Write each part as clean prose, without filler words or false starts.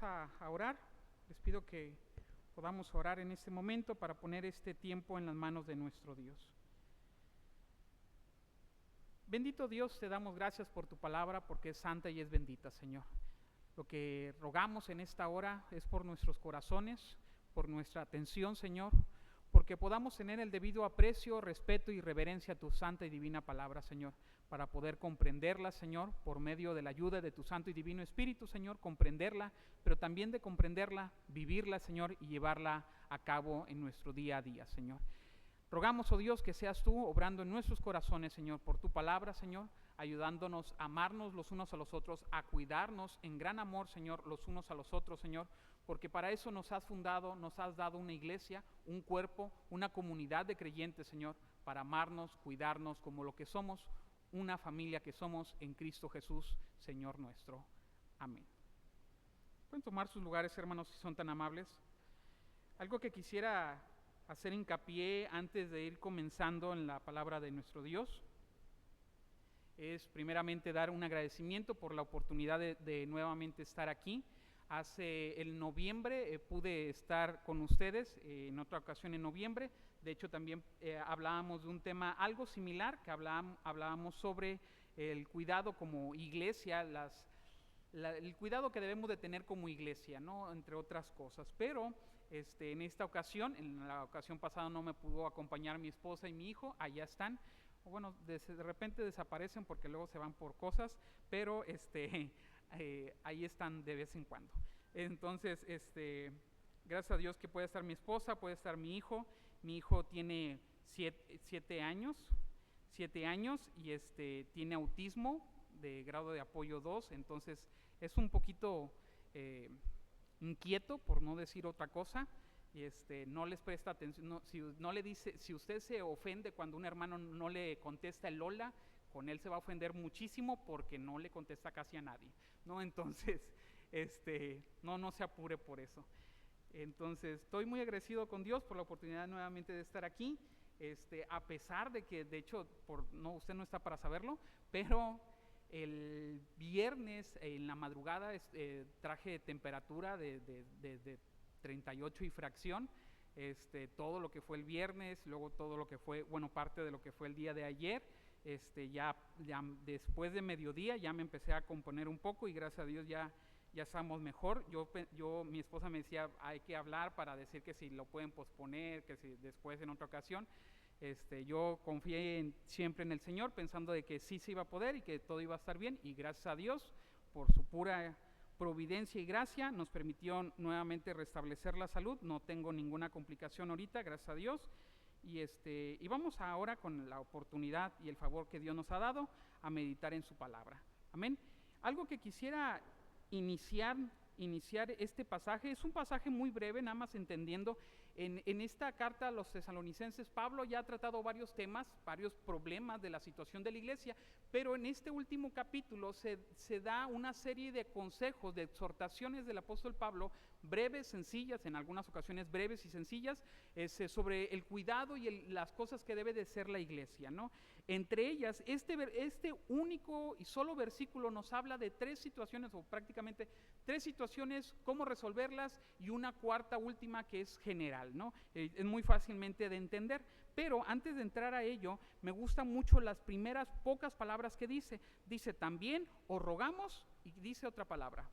a orar. Les pido que podamos orar en este momento para poner este tiempo en las manos de nuestro Dios. Bendito Dios, te damos gracias por tu palabra, porque es santa y es bendita, Señor. Lo que rogamos en esta hora es por nuestros corazones, por nuestra atención, Señor, porque podamos tener el debido aprecio, respeto y reverencia a tu santa y divina palabra, Señor, para poder comprenderla, Señor, por medio de la ayuda de tu santo y divino Espíritu, Señor, comprenderla, pero también de comprenderla, vivirla, Señor, y llevarla a cabo en nuestro día a día, Señor. Rogamos, oh Dios, que seas tú obrando en nuestros corazones, Señor, por tu palabra, Señor, ayudándonos a amarnos los unos a los otros, a cuidarnos en gran amor, Señor, los unos a los otros, Señor, porque para eso nos has fundado, nos has dado una iglesia, un cuerpo, una comunidad de creyentes, Señor, para amarnos, cuidarnos como lo que somos, una familia que somos en Cristo Jesús, Señor nuestro. Amén. Pueden tomar sus lugares, hermanos, si son tan amables. Algo que quisiera hacer hincapié antes de ir comenzando en la palabra de nuestro Dios es primeramente dar un agradecimiento por la oportunidad de nuevamente estar aquí. Hace el noviembre pude estar con ustedes, en otra ocasión en noviembre. De hecho también hablábamos de un tema algo similar, que hablábamos sobre el cuidado como iglesia, el cuidado que debemos de tener como iglesia, ¿no? Entre otras cosas. Pero en esta ocasión, en la ocasión pasada no me pudo acompañar mi esposa y mi hijo, allá están. Bueno, de repente desaparecen porque luego se van por cosas, pero ahí están de vez en cuando. Entonces, gracias a Dios que puede estar mi esposa, puede estar mi hijo. Mi hijo tiene 7 años y tiene autismo de grado de apoyo 2, entonces es un poquito inquieto, por no decir otra cosa. Y no les presta atención, si usted se ofende cuando un hermano no le contesta el hola, con él se va a ofender muchísimo porque no le contesta casi a nadie, ¿no? Entonces, no se apure por eso. Entonces, estoy muy agradecido con Dios por la oportunidad nuevamente de estar aquí, a pesar de que, de hecho, usted no está para saberlo, pero el viernes en la madrugada traje temperatura de 38 y fracción, todo lo que fue el viernes, luego todo lo que fue, parte de lo que fue el día de ayer, ya después de mediodía ya me empecé a componer un poco y gracias a Dios ya estamos mejor. Mi esposa me decía, hay que hablar para decir que si lo pueden posponer, que si después en otra ocasión. Yo confié siempre en el Señor, pensando de que sí se iba a poder y que todo iba a estar bien, y gracias a Dios, por su pura providencia y gracia, nos permitió nuevamente restablecer la salud. No tengo ninguna complicación ahorita, gracias a Dios. Y vamos ahora, con la oportunidad y el favor que Dios nos ha dado, a meditar en su palabra. Amén. Algo que quisiera iniciar este pasaje, es un pasaje muy breve, nada más entendiendo, en esta carta a los tesalonicenses, Pablo ya ha tratado varios temas, varios problemas de la situación de la iglesia, pero en este último capítulo se da una serie de consejos, de exhortaciones del apóstol Pablo, breves, sencillas, en algunas ocasiones breves y sencillas, sobre el cuidado y las cosas que debe de ser la iglesia, ¿no? Entre ellas, este único y solo versículo nos habla de 3 situaciones, o prácticamente 3 situaciones, cómo resolverlas, y una cuarta última que es general, ¿no? Es muy fácilmente de entender, pero antes de entrar a ello, me gustan mucho las primeras pocas palabras que dice. Dice también os rogamos, y dice otra palabra,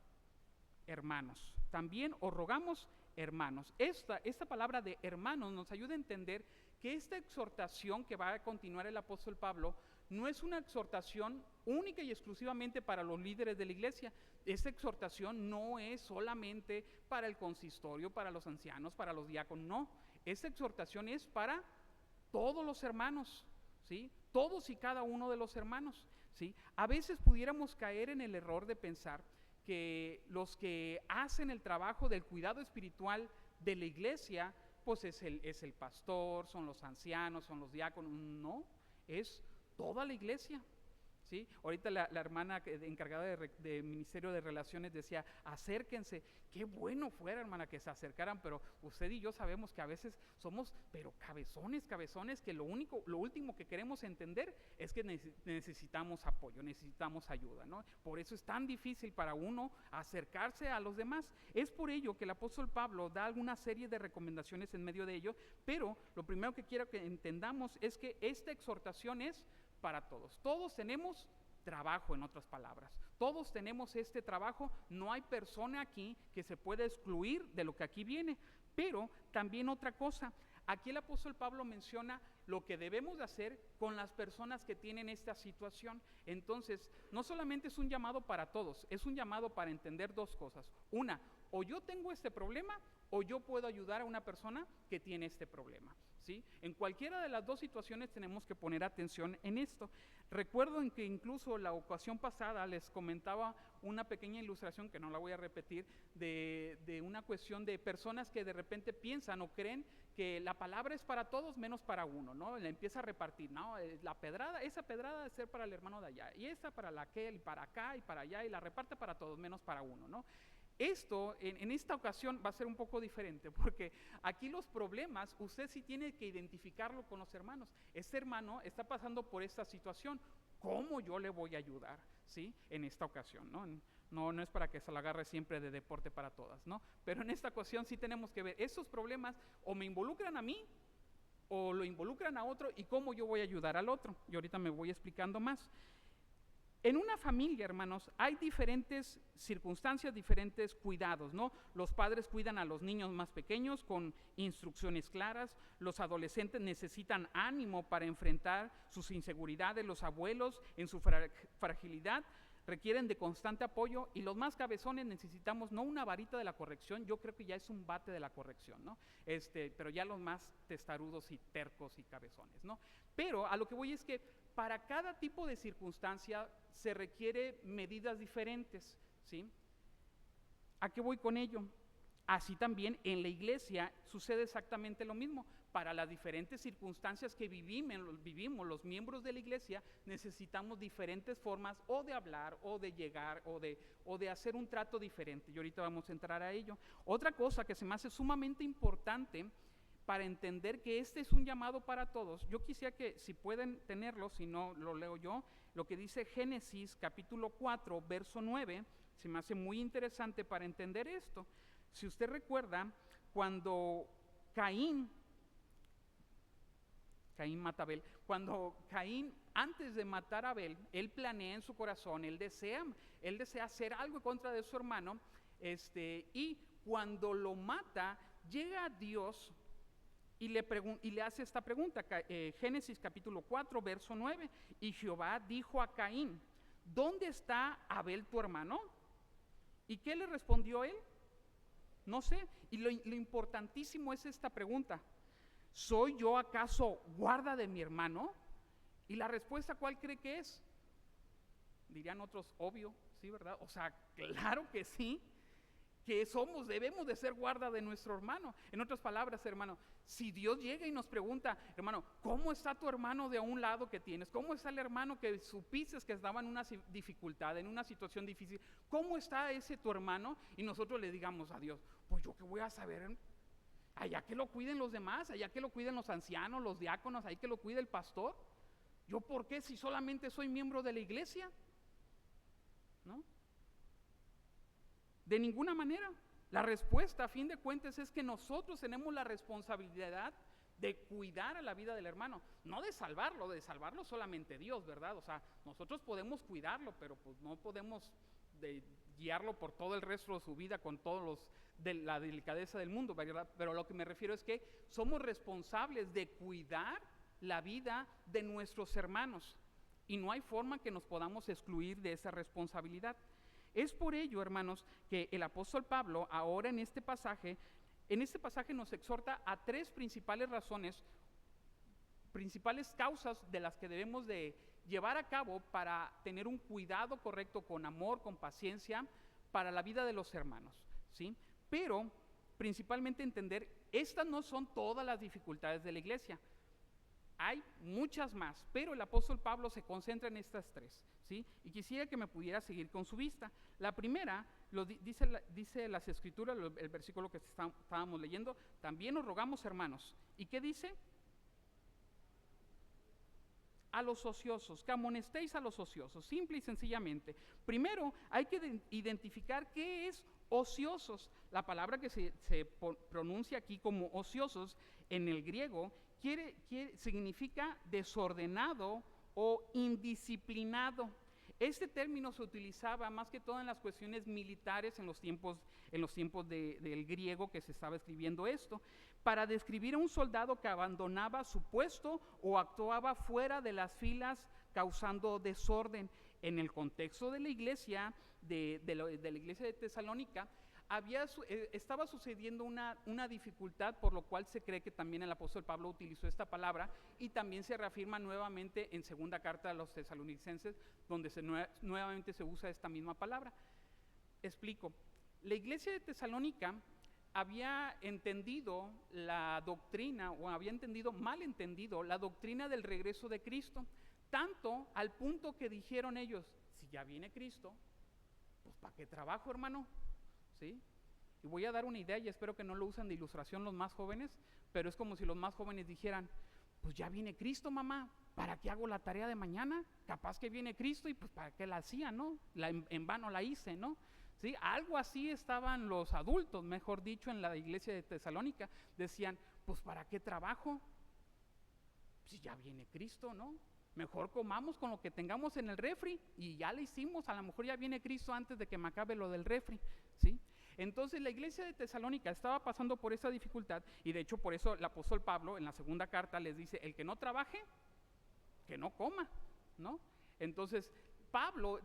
hermanos. También os rogamos, hermanos. Esta palabra de hermanos nos ayuda a entender que esta exhortación que va a continuar el apóstol Pablo no es una exhortación única y exclusivamente para los líderes de la iglesia. Esta exhortación no es solamente para el consistorio, para los ancianos, para los diáconos, no. Esta exhortación es para todos los hermanos, ¿sí? Todos y cada uno de los hermanos, ¿sí? A veces pudiéramos caer en el error de pensar que los que hacen el trabajo del cuidado espiritual de la iglesia, pues es el pastor, son los ancianos, son los diáconos. No, es toda la iglesia, ¿sí? Ahorita la hermana encargada de Ministerio de Relaciones decía, acérquense. Qué bueno fuera, hermana, que se acercaran, pero usted y yo sabemos que a veces somos, pero cabezones, que lo último que queremos entender es que necesitamos apoyo, necesitamos ayuda, ¿no? Por eso es tan difícil para uno acercarse a los demás. Es por ello que el apóstol Pablo da alguna serie de recomendaciones en medio de ello, pero lo primero que quiero que entendamos es que esta exhortación es para todos. Todos tenemos trabajo, en otras palabras. Todos tenemos este trabajo. No hay persona aquí que se pueda excluir de lo que aquí viene. Pero también otra cosa. Aquí el apóstol Pablo menciona lo que debemos de hacer con las personas que tienen esta situación. Entonces, no solamente es un llamado para todos, es un llamado para entender dos cosas. Una, o yo tengo este problema o yo puedo ayudar a una persona que tiene este problema. ¿Sí? En cualquiera de las dos situaciones tenemos que poner atención en esto. Recuerdo en que incluso la ocasión pasada les comentaba una pequeña ilustración, que no la voy a repetir, de una cuestión de personas que de repente piensan o creen que la palabra es para todos menos para uno, ¿no? La empieza a repartir, ¿no? La pedrada, esa pedrada debe ser para el hermano de allá, y esa para aquel, y para acá, y para allá, y la reparte para todos menos para uno, ¿no? Esto, en esta ocasión, va a ser un poco diferente, porque aquí los problemas, usted sí tiene que identificarlo con los hermanos. Este hermano está pasando por esta situación, ¿cómo yo le voy a ayudar? ¿Sí? En esta ocasión, ¿no? No es para que se la agarre siempre de deporte para todas, ¿no? Pero en esta ocasión sí tenemos que ver, estos problemas o me involucran a mí, o lo involucran a otro, y cómo yo voy a ayudar al otro. Y ahorita me voy explicando más. En una familia, hermanos, hay diferentes circunstancias, diferentes cuidados, ¿no? Los padres cuidan a los niños más pequeños con instrucciones claras, los adolescentes necesitan ánimo para enfrentar sus inseguridades, los abuelos en su fragilidad requieren de constante apoyo, y los más cabezones necesitamos no una varita de la corrección, yo creo que ya es un bate de la corrección, ¿no? Pero ya los más testarudos y tercos y cabezones, ¿no? Pero a lo que voy es que para cada tipo de circunstancia se requiere medidas diferentes, ¿sí? ¿A qué voy con ello? Así también en la iglesia sucede exactamente lo mismo. Para las diferentes circunstancias que vivimos los miembros de la iglesia, necesitamos diferentes formas o de hablar o de llegar o de hacer un trato diferente. Y ahorita vamos a entrar a ello. Otra cosa que se me hace sumamente importante para entender que este es un llamado para todos, yo quisiera que, si pueden tenerlo, si no lo leo yo, lo que dice Génesis capítulo 4, verso 9, se me hace muy interesante para entender esto. Si usted recuerda, cuando Caín mata a Abel, cuando Caín, antes de matar a Abel, él planea en su corazón, él desea hacer algo en contra de su hermano, y cuando lo mata, llega Dios y le hace esta pregunta, Génesis capítulo 4, verso 9, y Jehová dijo a Caín, ¿dónde está Abel tu hermano? ¿Y qué le respondió él? No sé. Y lo importantísimo es esta pregunta, ¿soy yo acaso guarda de mi hermano? Y la respuesta, ¿cuál cree que es? Dirían otros, obvio, ¿sí, verdad? O sea, claro que sí, que debemos de ser guarda de nuestro hermano. En otras palabras, hermano, si Dios llega y nos pregunta, hermano, ¿cómo está tu hermano de a un lado que tienes? ¿Cómo está el hermano que supiste que estaba en una dificultad, en una situación difícil? ¿Cómo está ese tu hermano? Y nosotros le digamos a Dios, pues yo qué voy a saber, allá que lo cuiden los demás, allá que lo cuiden los ancianos, los diáconos, ahí que lo cuide el pastor. ¿Yo por qué si solamente soy miembro de la iglesia? ¿No? De ninguna manera. La respuesta, a fin de cuentas, es que nosotros tenemos la responsabilidad de cuidar a la vida del hermano, no de salvarlo solamente Dios, ¿verdad? O sea, nosotros podemos cuidarlo, pero pues no podemos guiarlo por todo el resto de su vida con todos de la delicadeza del mundo, ¿verdad? Pero lo que me refiero es que somos responsables de cuidar la vida de nuestros hermanos y no hay forma que nos podamos excluir de esa responsabilidad. Es por ello, hermanos, que el apóstol Pablo ahora en este pasaje nos exhorta a tres principales razones, principales causas de las que debemos de llevar a cabo para tener un cuidado correcto con amor, con paciencia, para la vida de los hermanos, ¿sí? Pero principalmente entender, estas no son todas las dificultades de la iglesia. Hay muchas más, pero el apóstol Pablo se concentra en estas tres, ¿sí? Y quisiera que me pudiera seguir con su vista. La primera, dice las escrituras, el versículo que estábamos leyendo, también os rogamos, hermanos. ¿Y qué dice? A los ociosos, que amonestéis a los ociosos, simple y sencillamente. Primero hay que identificar qué es ociosos. La palabra que se pronuncia aquí como ociosos en el griego significa desordenado o indisciplinado. Este término se utilizaba más que todo en las cuestiones militares en los tiempos del griego que se estaba escribiendo esto, para describir a un soldado que abandonaba su puesto o actuaba fuera de las filas causando desorden. En el contexto de la iglesia, de la iglesia de Tesalónica, estaba sucediendo una dificultad, por lo cual se cree que también el apóstol Pablo utilizó esta palabra, y también se reafirma nuevamente en segunda carta a los tesalonicenses, donde nuevamente se usa esta misma palabra. Explico. La iglesia de Tesalónica había entendido la doctrina, o había mal entendido la doctrina del regreso de Cristo, tanto al punto que dijeron ellos: si ya viene Cristo, pues ¿para qué trabajo, hermano? ¿Sí? Y voy a dar una idea, y espero que no lo usen de ilustración los más jóvenes, pero es como si los más jóvenes dijeran: pues ya viene Cristo, mamá, ¿para qué hago la tarea de mañana? Capaz que viene Cristo y pues ¿para qué la hacía, no? En vano la hice, ¿no? ¿Sí? Algo así estaban los adultos, mejor dicho, en la iglesia de Tesalónica. Decían: pues ¿para qué trabajo? Si ya viene Cristo, ¿no? Mejor comamos con lo que tengamos en el refri, y ya le hicimos, a lo mejor ya viene Cristo antes de que me acabe lo del refri, ¿sí? Entonces la iglesia de Tesalónica estaba pasando por esa dificultad, y de hecho por eso el apóstol Pablo en la segunda carta les dice: el que no trabaje, que no coma, ¿no? Entonces Pablo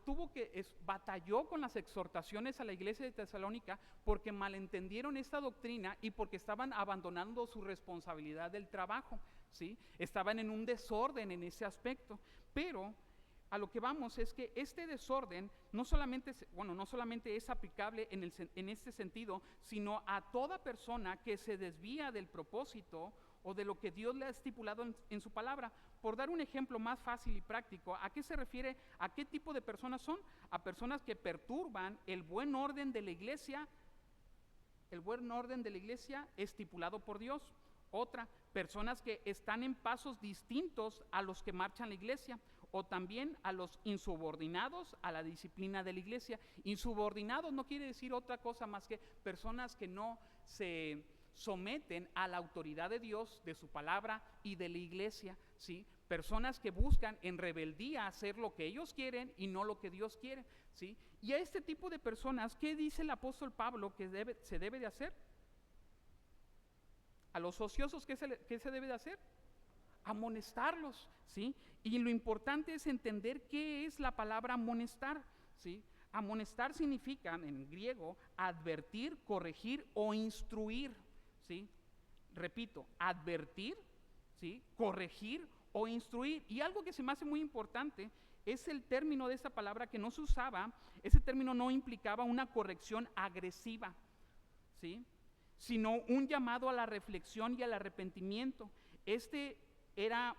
batalló con las exhortaciones a la iglesia de Tesalónica porque malentendieron esta doctrina y porque estaban abandonando su responsabilidad del trabajo, ¿sí? Estaban en un desorden en ese aspecto, pero a lo que vamos es que este desorden no solamente es aplicable en este sentido, sino a toda persona que se desvía del propósito o de lo que Dios le ha estipulado en su palabra. Por dar un ejemplo más fácil y práctico, ¿a qué se refiere? ¿A qué tipo de personas son? A personas que perturban el buen orden de la iglesia estipulado por Dios. Otra, personas que están en pasos distintos a los que marchan la iglesia, o también a los insubordinados a la disciplina de la iglesia. Insubordinados no quiere decir otra cosa más que personas que no se someten a la autoridad de Dios, de su palabra y de la iglesia, ¿sí? Personas que buscan en rebeldía hacer lo que ellos quieren y no lo que Dios quiere, ¿sí? Y a este tipo de personas, ¿qué dice el apóstol Pablo que se debe de hacer? A los ociosos, ¿qué se debe de hacer? Amonestarlos, ¿sí? Y lo importante es entender qué es la palabra amonestar, ¿sí? Amonestar significa en griego advertir, corregir o instruir, ¿sí? Repito, advertir, ¿sí? Corregir o instruir. Y algo que se me hace muy importante es el término de esta palabra que no se usaba. Ese término no implicaba una corrección agresiva, ¿sí? Sino un llamado a la reflexión y al arrepentimiento. Este era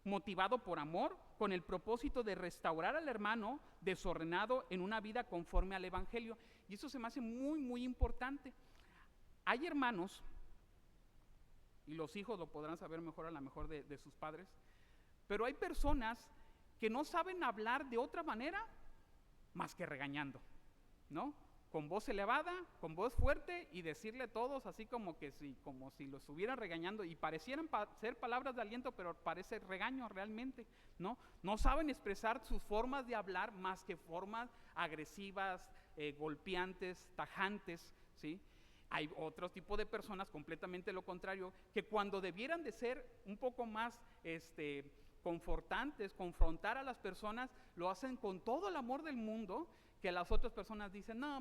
motivado por amor, con el propósito de restaurar al hermano desordenado en una vida conforme al evangelio. Y eso se me hace muy, muy importante. Hay hermanos, y los hijos lo podrán saber mejor a lo mejor de sus padres, pero hay personas que no saben hablar de otra manera más que regañando, ¿no? Con voz elevada, con voz fuerte, y decirle a todos así como si los estuvieran regañando, y parecieran ser palabras de aliento, pero parece regaño realmente, ¿no? No saben expresar sus formas de hablar más que formas agresivas, golpeantes, tajantes, ¿sí? Hay otro tipo de personas completamente lo contrario, que cuando debieran de ser un poco más confortantes, confrontar a las personas, lo hacen con todo el amor del mundo, que las otras personas dicen: no,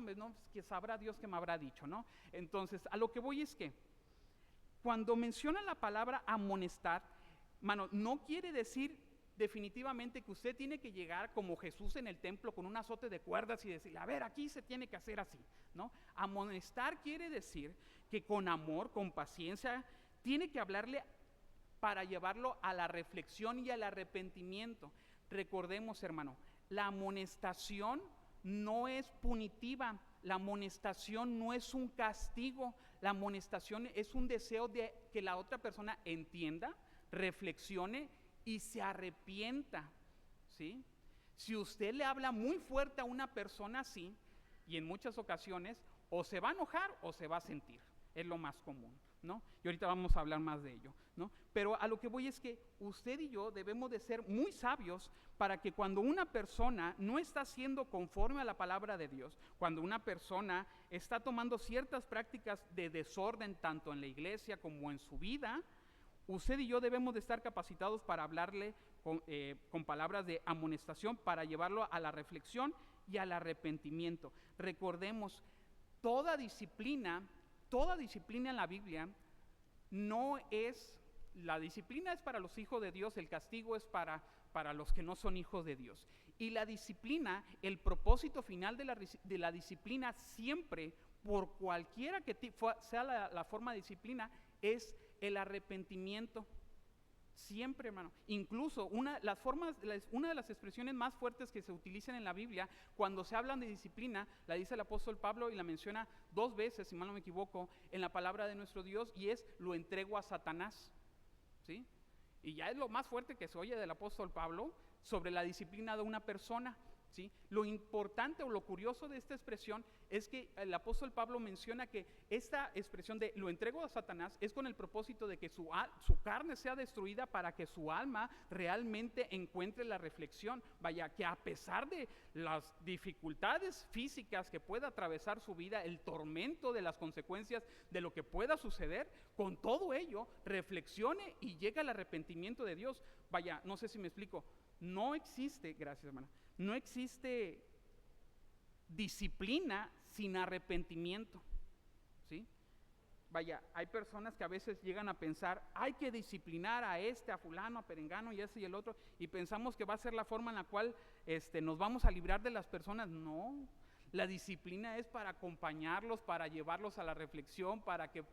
que sabrá Dios que me habrá dicho, ¿no? Entonces, a lo que voy es que cuando menciona la palabra amonestar, mano, no quiere decir definitivamente que usted tiene que llegar como Jesús en el templo con un azote de cuerdas y decir: a ver, aquí se tiene que hacer así, ¿no? Amonestar quiere decir que con amor, con paciencia, tiene que hablarle para llevarlo a la reflexión y al arrepentimiento. Recordemos, hermano, la amonestación no es punitiva, la amonestación no es un castigo, la amonestación es un deseo de que la otra persona entienda, reflexione y se arrepienta, ¿sí? Si usted le habla muy fuerte a una persona así, y en muchas ocasiones, o se va a enojar o se va a sentir, es lo más común, ¿no? Y ahorita vamos a hablar más de ello, ¿no? Pero a lo que voy es que usted y yo debemos de ser muy sabios para que cuando una persona no está siendo conforme a la palabra de Dios, cuando una persona está tomando ciertas prácticas de desorden tanto en la iglesia como en su vida, usted y yo debemos de estar capacitados para hablarle con palabras de amonestación, para llevarlo a la reflexión y al arrepentimiento. Recordemos, toda disciplina en la Biblia no es, la disciplina es para los hijos de Dios, el castigo es para los que no son hijos de Dios. Y la disciplina, el propósito final de la disciplina siempre, por cualquiera que sea la forma de disciplina, es el arrepentimiento. Siempre, hermano. Incluso una de las expresiones más fuertes que se utilizan en la Biblia cuando se hablan de disciplina, la dice el apóstol Pablo y la menciona 2 veces, si mal no me equivoco, en la palabra de nuestro Dios, y es: lo entrego a Satanás, ¿sí? Y ya es lo más fuerte que se oye del apóstol Pablo sobre la disciplina de una persona, ¿sí? Lo importante o lo curioso de esta expresión es que el apóstol Pablo menciona que esta expresión de lo entrego a Satanás es con el propósito de que su carne sea destruida para que su alma realmente encuentre la reflexión. Vaya, que a pesar de las dificultades físicas que pueda atravesar su vida, el tormento de las consecuencias de lo que pueda suceder, con todo ello reflexione y llegue al arrepentimiento de Dios. Vaya, no sé si me explico. No existe, gracias hermana, no existe disciplina sin arrepentimiento, ¿sí? Vaya, hay personas que a veces llegan a pensar, hay que disciplinar a a fulano, a perengano y ese y el otro, y pensamos que va a ser la forma en la cual nos vamos a librar de las personas. No, la disciplina es para acompañarlos, para llevarlos a la reflexión, para que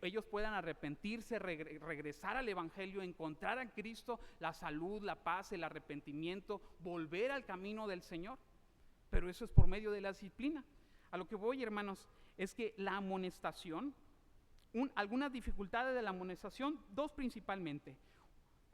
ellos puedan arrepentirse, regresar al evangelio, encontrar en Cristo la salud, la paz, el arrepentimiento, volver al camino del Señor. Pero eso es por medio de la disciplina. A lo que voy, hermanos, es que la amonestación, algunas dificultades de la amonestación, 2 principalmente.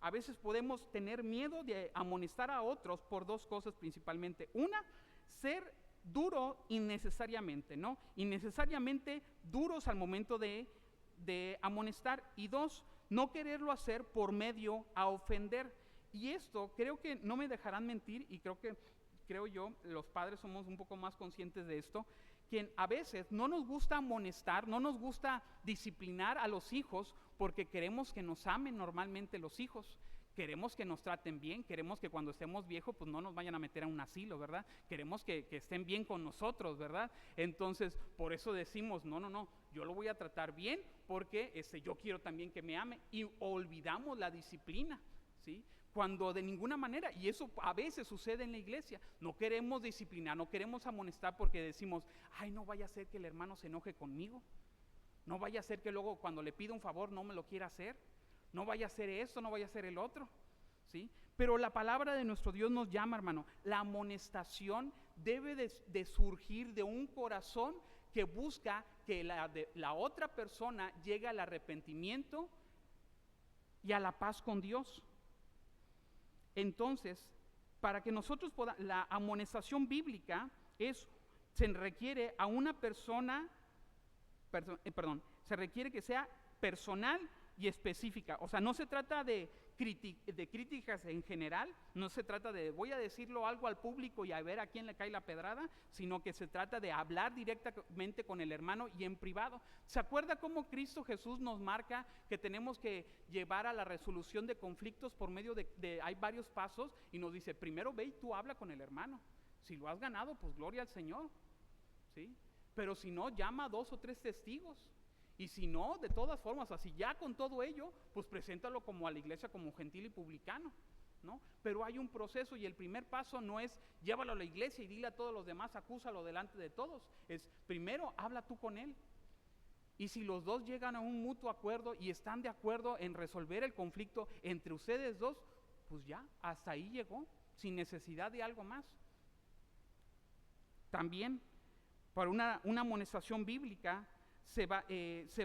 A veces podemos tener miedo de amonestar a otros por 2 cosas principalmente. Una, ser duro innecesariamente, ¿no? Innecesariamente duros al momento de amonestar. Y 2, no quererlo hacer por medio a ofender. Y esto creo que no me dejarán mentir, y creo yo, los padres somos un poco más conscientes de esto, que a veces no nos gusta amonestar, no nos gusta disciplinar a los hijos porque queremos que nos amen normalmente los hijos. Queremos que nos traten bien, queremos que cuando estemos viejos pues no nos vayan a meter a un asilo, ¿verdad? Queremos que estén bien con nosotros, ¿verdad? Entonces, por eso decimos, no, yo lo voy a tratar bien porque yo quiero también que me ame, y olvidamos la disciplina, ¿sí? Cuando de ninguna manera, y eso a veces sucede en la iglesia, no queremos disciplinar, no queremos amonestar porque decimos, ay, no vaya a ser que el hermano se enoje conmigo, no vaya a ser que luego cuando le pido un favor no me lo quiera hacer, no vaya a ser esto, no vaya a ser el otro, ¿sí? Pero la palabra de nuestro Dios nos llama, hermano, la amonestación debe de surgir de un corazón que busca que la otra persona llegue al arrepentimiento y a la paz con Dios. Entonces, para que nosotros podamos, la amonestación bíblica se requiere a una persona, se requiere que sea personal y específica. O sea, no se trata de críticas en general, no se trata de voy a decirlo algo al público y a ver a quién le cae la pedrada, sino que se trata de hablar directamente con el hermano y en privado. ¿Se acuerda cómo Cristo Jesús nos marca que tenemos que llevar a la resolución de conflictos por medio hay varios pasos, y nos dice, primero ve y tú habla con el hermano, si lo has ganado pues gloria al Señor, ¿sí? Pero si no, llama a 2 o 3 testigos. Y si no, de todas formas, así ya con todo ello, pues preséntalo como a la iglesia como gentil y publicano, ¿no? Pero hay un proceso, y el primer paso no es llévalo a la iglesia y dile a todos los demás, acúsalo delante de todos. Es primero habla tú con él, Y si los dos llegan a un mutuo acuerdo y están de acuerdo en resolver el conflicto entre ustedes dos, pues ya, hasta ahí llegó, sin necesidad de algo más. También, para una amonestación bíblica, se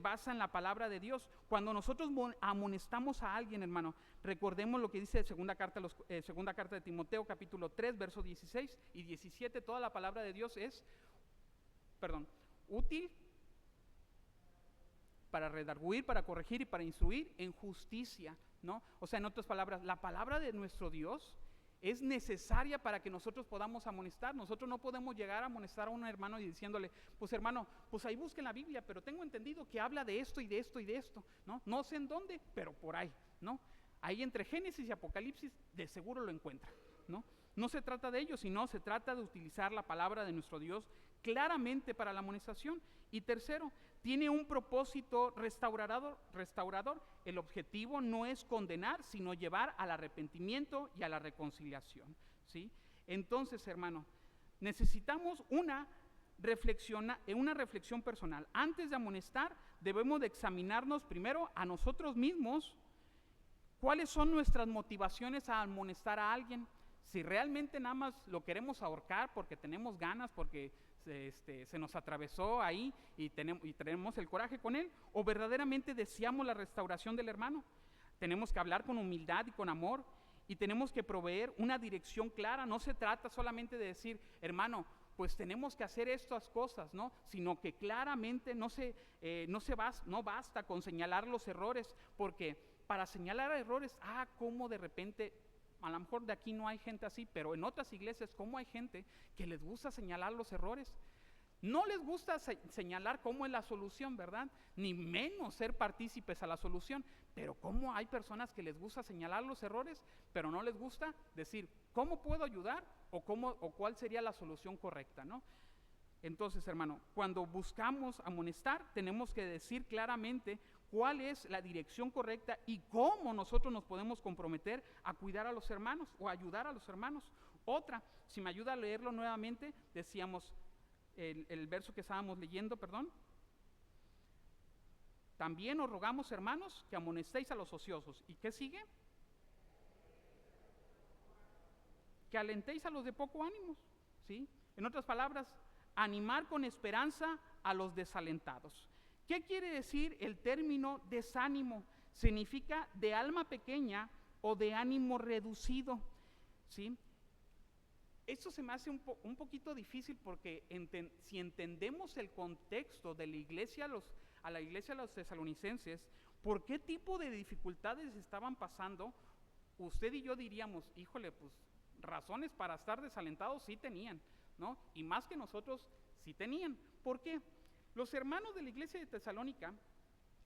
basa en la palabra de Dios. Cuando nosotros amonestamos a alguien, hermano, recordemos lo que dice segunda carta de Timoteo, capítulo 3, versos 16 y 17. Toda la palabra de Dios es, útil para redarguir, para corregir y para instruir en justicia, ¿no? O sea, en otras palabras, la palabra de nuestro Dios es necesaria para que nosotros podamos amonestar. Nosotros no podemos llegar a amonestar a un hermano y diciéndole, pues hermano, pues ahí busquen la Biblia, pero tengo entendido que habla de esto y de esto y de esto, ¿no? No sé en dónde, pero por ahí, ¿no? Ahí entre Génesis y Apocalipsis de seguro lo encuentra, ¿no? No se trata de ello, sino se trata de utilizar la palabra de nuestro Dios claramente para la amonestación. Y tercero, tiene un propósito restaurador. El objetivo no es condenar, sino llevar al arrepentimiento y a la reconciliación, ¿sí? Entonces, hermano, necesitamos una reflexión personal. Antes de amonestar, debemos de examinarnos primero a nosotros mismos. ¿Cuáles son nuestras motivaciones a amonestar a alguien? Si realmente nada más lo queremos ahorcar porque tenemos ganas, porque se nos atravesó ahí y tenemos el coraje con él, o verdaderamente deseamos la restauración del hermano. Tenemos que hablar con humildad y con amor, y tenemos que proveer una dirección clara. No se trata solamente de decir, hermano, pues tenemos que hacer estas cosas, ¿no? Sino que claramente no basta con señalar los errores, porque para señalar errores, cómo de repente, a lo mejor de aquí no hay gente así, pero en otras iglesias, cómo hay gente que les gusta señalar los errores. No les gusta señalar cómo es la solución, ¿verdad? Ni menos ser partícipes a la solución. Pero cómo hay personas que les gusta señalar los errores, pero no les gusta decir cómo puedo ayudar o cuál sería la solución correcta, ¿no? Entonces, hermano, cuando buscamos amonestar, tenemos que decir claramente cuál es la dirección correcta y cómo nosotros nos podemos comprometer a cuidar a los hermanos o a ayudar a los hermanos. Otra, si me ayuda a leerlo nuevamente, decíamos el verso que estábamos leyendo, También os rogamos, hermanos, que amonestéis a los ociosos. ¿Y qué sigue? Que alentéis a los de poco ánimo, ¿sí? En otras palabras, animar con esperanza a los desalentados. ¿Qué quiere decir el término desánimo? Significa de alma pequeña o de ánimo reducido, ¿sí? Eso se me hace un poquito difícil porque si entendemos el contexto de la iglesia, a la iglesia de los tesalonicenses, por qué tipo de dificultades estaban pasando, usted y yo diríamos, híjole, pues razones para estar desalentados sí tenían, ¿no? Y más que nosotros sí tenían. ¿Por qué? Los hermanos de la iglesia de Tesalónica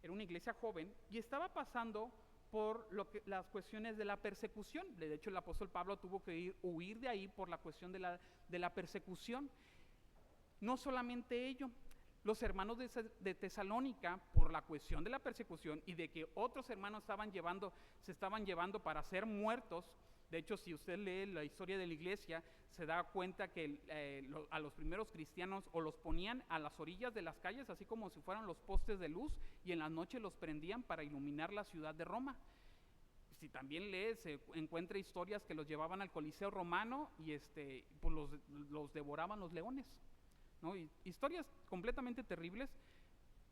era una iglesia joven y estaba pasando por las cuestiones de la persecución. De hecho, el apóstol Pablo tuvo que huir de ahí por la cuestión de la persecución. No solamente ello, los hermanos de Tesalónica, por la cuestión de la persecución y de que otros hermanos se estaban llevando para ser muertos. De hecho, si usted lee la historia de la iglesia, se da cuenta que a los primeros cristianos o los ponían a las orillas de las calles, así como si fueran los postes de luz, y en la noche los prendían para iluminar la ciudad de Roma. Si también lee, se encuentra historias que los llevaban al Coliseo romano y pues los devoraban los leones, ¿no? Y historias completamente terribles,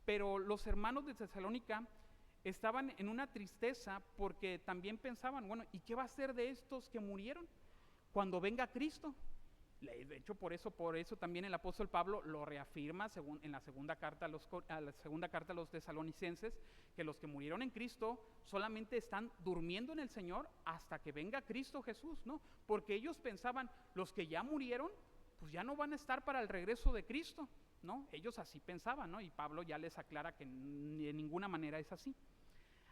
pero los hermanos de Tesalónica estaban en una tristeza porque también pensaban, bueno, ¿y qué va a ser de estos que murieron cuando venga Cristo? De hecho, por eso también el apóstol Pablo lo reafirma en la segunda carta a los tesalonicenses, que los que murieron en Cristo solamente están durmiendo en el Señor hasta que venga Cristo Jesús, ¿no? Porque ellos pensaban, los que ya murieron, pues ya no van a estar para el regreso de Cristo, ¿no? Ellos así pensaban, ¿no? Y Pablo ya les aclara que de ninguna manera es así.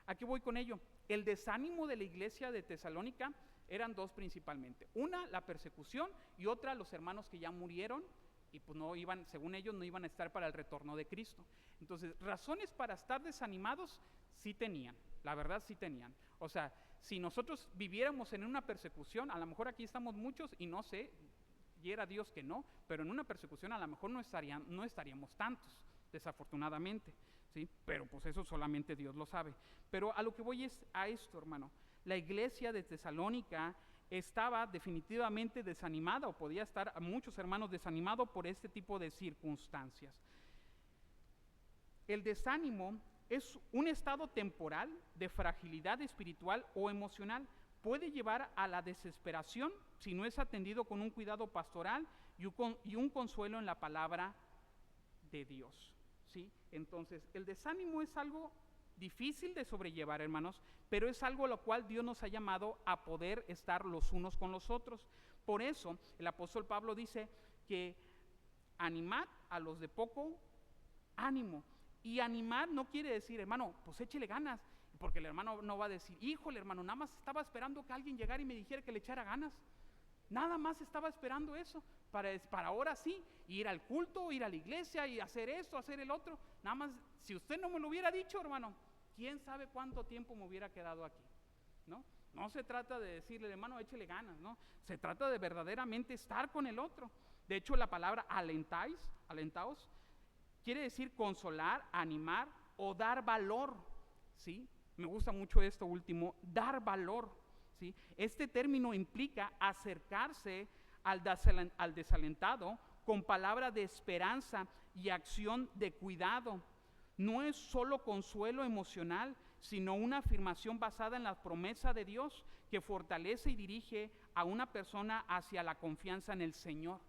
¿A qué voy con ello? El desánimo de la iglesia de Tesalónica eran dos principalmente. Una, la persecución, y otra, los hermanos que ya murieron y pues según ellos, no iban a estar para el retorno de Cristo. Entonces, razones para estar desanimados sí tenían, la verdad sí tenían. O sea, si nosotros viviéramos en una persecución, a lo mejor aquí estamos muchos y no sé, quiera Dios que no, pero en una persecución a lo mejor no estaríamos tantos, desafortunadamente, ¿sí? Pero pues eso solamente Dios lo sabe. Pero a lo que voy es a esto, hermano. La iglesia de Tesalónica estaba definitivamente desanimada, o podía estar a muchos hermanos desanimados por este tipo de circunstancias. El desánimo es un estado temporal de fragilidad espiritual o emocional. Puede llevar a la desesperación si no es atendido con un cuidado pastoral y un consuelo en la palabra de Dios, ¿sí? Entonces, el desánimo es algo difícil de sobrellevar, hermanos, pero es algo a lo cual Dios nos ha llamado a poder estar los unos con los otros. Por eso, el apóstol Pablo dice que animad a los de poco ánimo. Y animar no quiere decir, hermano, pues échele ganas, porque el hermano no va a decir, híjole, hermano, nada más estaba esperando que alguien llegara y me dijera que le echara ganas. Nada más estaba esperando eso, para ahora sí, ir al culto, ir a la iglesia y hacer esto, hacer el otro. Nada más, si usted no me lo hubiera dicho, hermano, quién sabe cuánto tiempo me hubiera quedado aquí, ¿no? No se trata de decirle, hermano, échele ganas, ¿no? Se trata de verdaderamente estar con el otro. De hecho, la palabra alentaos, quiere decir consolar, animar o dar valor, ¿sí? Me gusta mucho esto último, dar valor, ¿sí? Este término implica acercarse al desalentado con palabra de esperanza y acción de cuidado. No es solo consuelo emocional, sino una afirmación basada en la promesa de Dios que fortalece y dirige a una persona hacia la confianza en el Señor.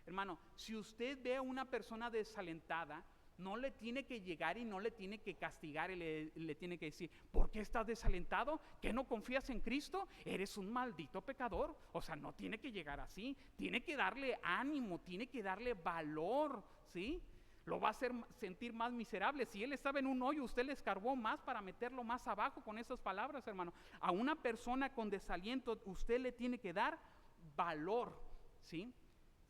Hermano, si usted ve a una persona desalentada, no le tiene que llegar y no le tiene que castigar y le tiene que decir, ¿por qué estás desalentado? ¿Que no confías en Cristo? Eres un maldito pecador. O sea, no tiene que llegar así. Tiene que darle ánimo, tiene que darle valor, ¿sí? Lo va a hacer sentir más miserable. Si él estaba en un hoyo, usted le escarbó más para meterlo más abajo con esas palabras, hermano. A una persona con desaliento, usted le tiene que dar valor, ¿sí?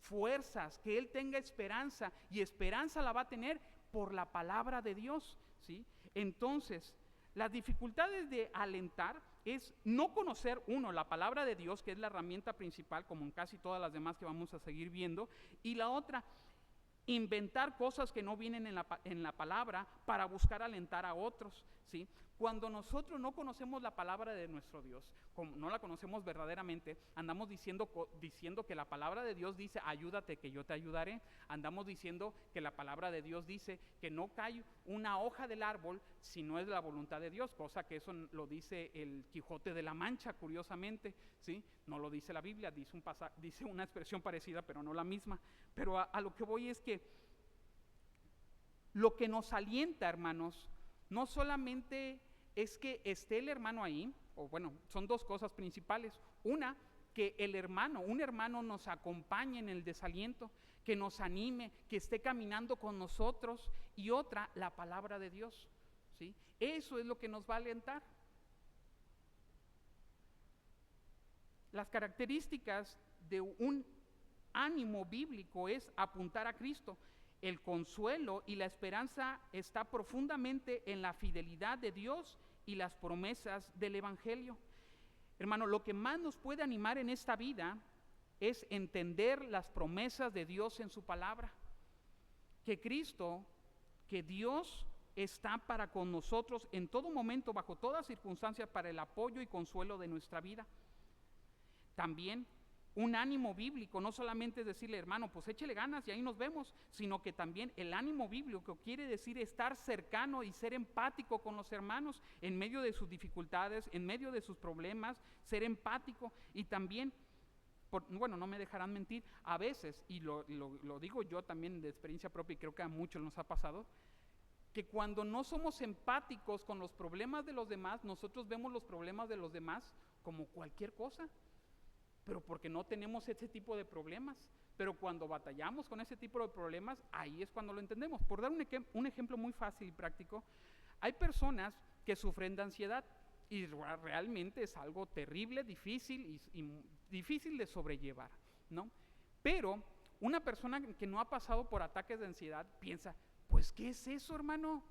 Fuerzas, que él tenga esperanza, y esperanza la va a tener por la palabra de Dios, ¿sí? Entonces, las dificultades de alentar es no conocer, uno, la palabra de Dios, que es la herramienta principal, como en casi todas las demás que vamos a seguir viendo, y la otra, inventar cosas que no vienen en la palabra para buscar alentar a otros, ¿sí? Cuando nosotros no conocemos la palabra de nuestro Dios, como no la conocemos verdaderamente, andamos diciendo que la palabra de Dios dice, ayúdate que yo te ayudaré. Andamos diciendo que la palabra de Dios dice que no cae una hoja del árbol si no es la voluntad de Dios, cosa que eso lo dice el Quijote de la Mancha, curiosamente, ¿sí? No lo dice la Biblia, dice una expresión parecida, pero no la misma. Pero a lo que voy es que lo que nos alienta, hermanos, no solamente es que esté el hermano ahí, o bueno, son dos cosas principales. Una, que un hermano nos acompañe en el desaliento, que nos anime, que esté caminando con nosotros, y otra, la palabra de Dios, ¿sí? Eso es lo que nos va a alentar. Las características de un ánimo bíblico es apuntar a Cristo. El consuelo y la esperanza está profundamente en la fidelidad de Dios y las promesas del Evangelio. Hermano, lo que más nos puede animar en esta vida es entender las promesas de Dios en su palabra. Que Cristo, que Dios está para con nosotros en todo momento, bajo todas circunstancias, para el apoyo y consuelo de nuestra vida. También un ánimo bíblico, no solamente es decirle, hermano, pues échele ganas y ahí nos vemos, sino que también el ánimo bíblico quiere decir estar cercano y ser empático con los hermanos en medio de sus dificultades, en medio de sus problemas, ser empático. Y también, bueno, no me dejarán mentir, a veces, y lo digo yo también de experiencia propia, y creo que a muchos nos ha pasado, que cuando no somos empáticos con los problemas de los demás, nosotros vemos los problemas de los demás como cualquier cosa, pero porque no tenemos ese tipo de problemas. Pero cuando batallamos con ese tipo de problemas, ahí es cuando lo entendemos. Por dar un ejemplo muy fácil y práctico, hay personas que sufren de ansiedad y realmente es algo terrible, difícil y difícil de sobrellevar, ¿no? Pero una persona que no ha pasado por ataques de ansiedad piensa, pues ¿qué es eso, hermano?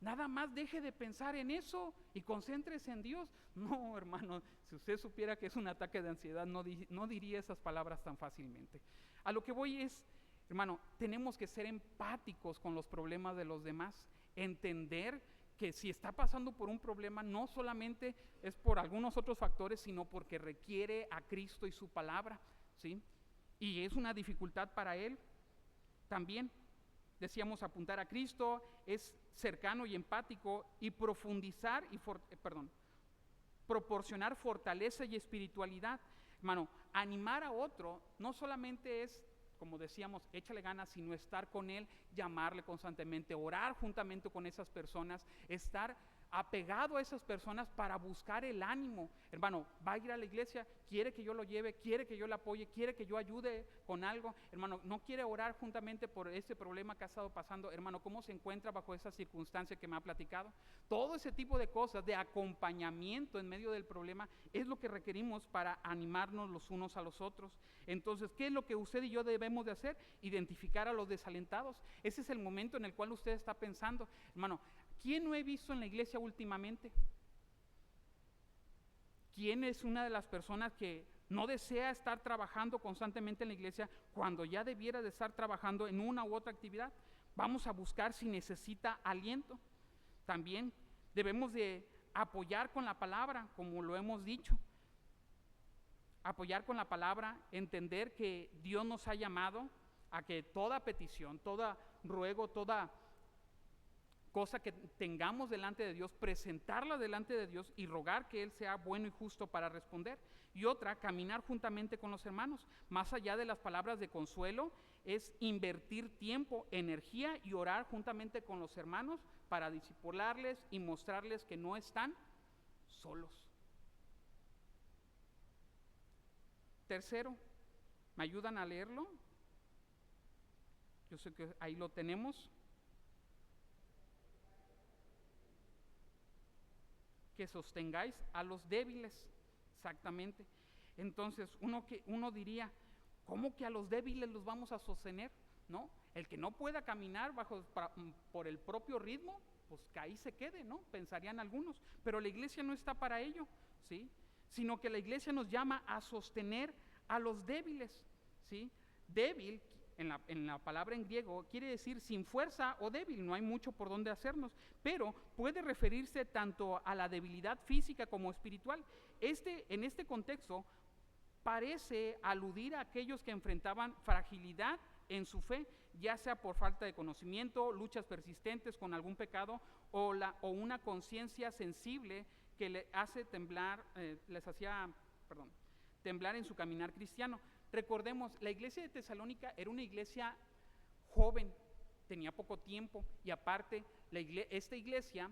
Nada más deje de pensar en eso y concéntrese en Dios. No, hermano, si usted supiera que es un ataque de ansiedad, no diría esas palabras tan fácilmente. A lo que voy es, Hermano, tenemos que ser empáticos con los problemas de los demás, entender que si está pasando por un problema no solamente es por algunos otros factores, sino porque requiere a Cristo y su palabra, ¿sí? Y es una dificultad para él también. Decíamos, apuntar a Cristo, es cercano y empático, y profundizar y proporcionar fortaleza y espiritualidad. Hermano, animar a otro no solamente es, como decíamos, échale ganas, sino estar con él, llamarle constantemente, orar juntamente con esas personas, estar apegado a esas personas para buscar el ánimo. Hermano, va a ir a la iglesia, quiere que yo lo lleve, quiere que yo le apoye, quiere que yo ayude con algo. Hermano, no quiere orar juntamente por ese problema que ha estado pasando. Hermano, ¿cómo se encuentra bajo esa circunstancia que me ha platicado? Todo ese tipo de cosas, de acompañamiento en medio del problema, es lo que requerimos para animarnos los unos a los otros. Entonces, ¿qué es lo que usted y yo debemos de hacer? Identificar a los desalentados. Ese es el momento en el cual usted está pensando, hermano, ¿quién no he visto en la iglesia últimamente? ¿Quién es una de las personas que no desea estar trabajando constantemente en la iglesia cuando ya debiera de estar trabajando en una u otra actividad? Vamos a buscar si necesita aliento. También debemos de apoyar con la palabra, como lo hemos dicho. Apoyar con la palabra, entender que Dios nos ha llamado a que toda petición, toda ruego, toda cosa que tengamos delante de Dios, presentarla delante de Dios y rogar que Él sea bueno y justo para responder. Y otra, caminar juntamente con los hermanos. Más allá de las palabras de consuelo, es invertir tiempo, energía y orar juntamente con los hermanos para discipularles y mostrarles que no están solos. Tercero, ¿me ayudan a leerlo? Yo sé que ahí lo tenemos. Que sostengáis a los débiles, exactamente. Entonces uno diría, ¿cómo que a los débiles los vamos a sostener? ¿No? El que no pueda caminar por el propio ritmo, pues que ahí se quede, ¿no? Pensarían algunos, pero la iglesia no está para ello, ¿sí? Sino que la iglesia nos llama a sostener a los débiles, ¿sí? Débil, en la palabra en griego, quiere decir sin fuerza o débil, no hay mucho por donde hacernos, pero puede referirse tanto a la debilidad física como espiritual. En este contexto parece aludir a aquellos que enfrentaban fragilidad en su fe, ya sea por falta de conocimiento, luchas persistentes con algún pecado o una conciencia sensible que les hacía temblar en su caminar cristiano. Recordemos, la iglesia de Tesalónica era una iglesia joven, tenía poco tiempo, y aparte esta iglesia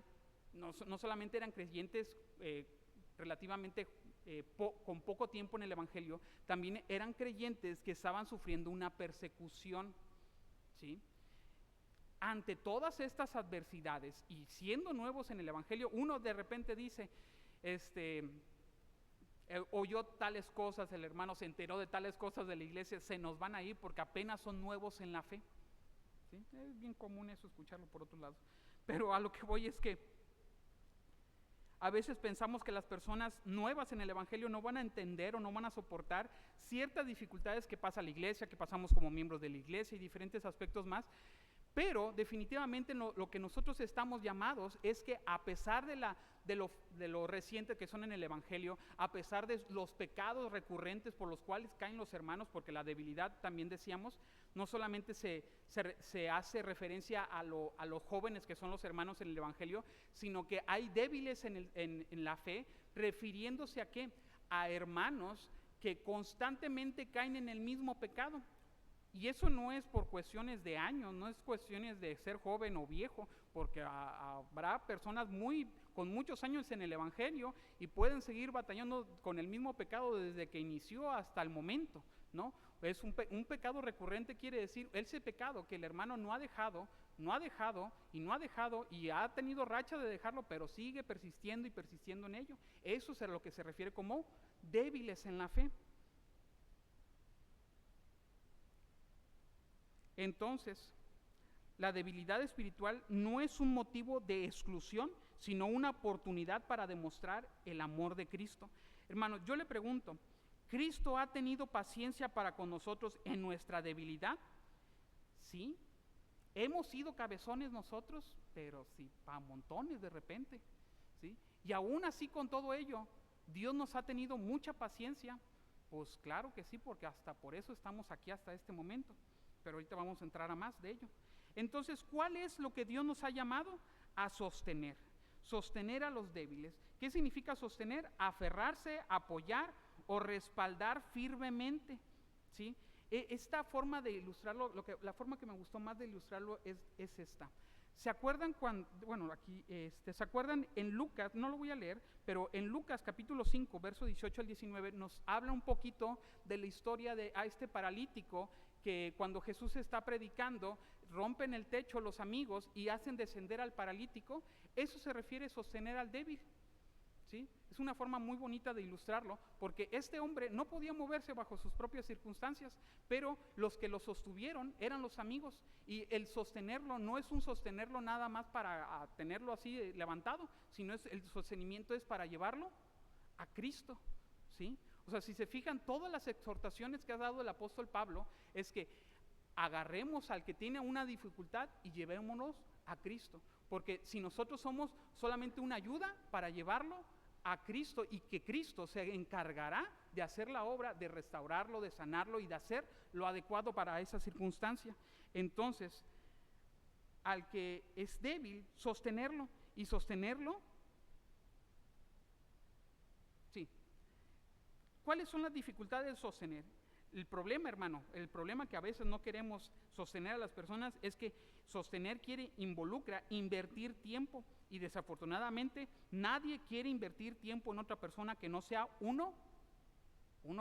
no solamente eran creyentes relativamente con poco tiempo en el evangelio, también eran creyentes que estaban sufriendo una persecución, ¿sí? Ante todas estas adversidades y siendo nuevos en el evangelio, uno de repente dice, oyó tales cosas, el hermano se enteró de tales cosas de la iglesia, se nos van a ir porque apenas son nuevos en la fe, ¿sí? Es bien común eso, escucharlo por otro lado, pero a lo que voy es que a veces pensamos que las personas nuevas en el evangelio no van a entender o no van a soportar ciertas dificultades que pasa la iglesia, que pasamos como miembros de la iglesia y diferentes aspectos más. Pero definitivamente lo que nosotros estamos llamados es que a pesar de lo reciente que son en el evangelio, a pesar de los pecados recurrentes por los cuales caen los hermanos, porque la debilidad también decíamos, no solamente se hace referencia a los jóvenes que son los hermanos en el evangelio, sino que hay débiles en la fe, refiriéndose a ¿qué? A hermanos que constantemente caen en el mismo pecado. Y eso no es por cuestiones de años, no es cuestiones de ser joven o viejo, porque habrá personas con muchos años en el evangelio y pueden seguir batallando con el mismo pecado desde que inició hasta el momento, ¿no? Es un pecado recurrente, quiere decir ese pecado que el hermano no ha dejado y ha tenido racha de dejarlo, pero sigue persistiendo y persistiendo en ello. Eso es a lo que se refiere como débiles en la fe. Entonces, la debilidad espiritual no es un motivo de exclusión, sino una oportunidad para demostrar el amor de Cristo. Hermanos, yo le pregunto, ¿Cristo ha tenido paciencia para con nosotros en nuestra debilidad? Sí, hemos sido cabezones nosotros, pero sí, pa' montones de repente, ¿sí? Y aún así con todo ello, Dios nos ha tenido mucha paciencia. Pues claro que sí, porque hasta por eso estamos aquí hasta este momento. Pero ahorita vamos a entrar a más de ello. Entonces, ¿cuál es lo que Dios nos ha llamado? A sostener. Sostener a los débiles. ¿Qué significa sostener? Aferrarse, apoyar o respaldar firmemente, ¿sí? Esta forma de ilustrarlo, la forma que me gustó más de ilustrarlo es esta. ¿Se acuerdan cuando, bueno, aquí, ¿se acuerdan en Lucas? No lo voy a leer, pero en Lucas capítulo 5, verso 18 al 19, nos habla un poquito de la historia de a este paralítico que cuando Jesús está predicando, rompen el techo los amigos y hacen descender al paralítico. Eso se refiere a sostener al débil, ¿sí? Es una forma muy bonita de ilustrarlo, porque este hombre no podía moverse bajo sus propias circunstancias, pero los que lo sostuvieron eran los amigos, y el sostenerlo no es un sostenerlo nada más para tenerlo así levantado, sino el sostenimiento es para llevarlo a Cristo, ¿sí? O sea, si se fijan, todas las exhortaciones que ha dado el apóstol Pablo es que agarremos al que tiene una dificultad y llevémonos a Cristo, porque si nosotros somos solamente una ayuda para llevarlo a Cristo, y que Cristo se encargará de hacer la obra, de restaurarlo, de sanarlo y de hacer lo adecuado para esa circunstancia. Entonces, al que es débil, sostenerlo, y sostenerlo, sí. ¿Cuáles son las dificultades de sostener? El problema, hermano, el problema que a veces no queremos sostener a las personas es que sostener involucra invertir tiempo, y desafortunadamente nadie quiere invertir tiempo en otra persona que no sea uno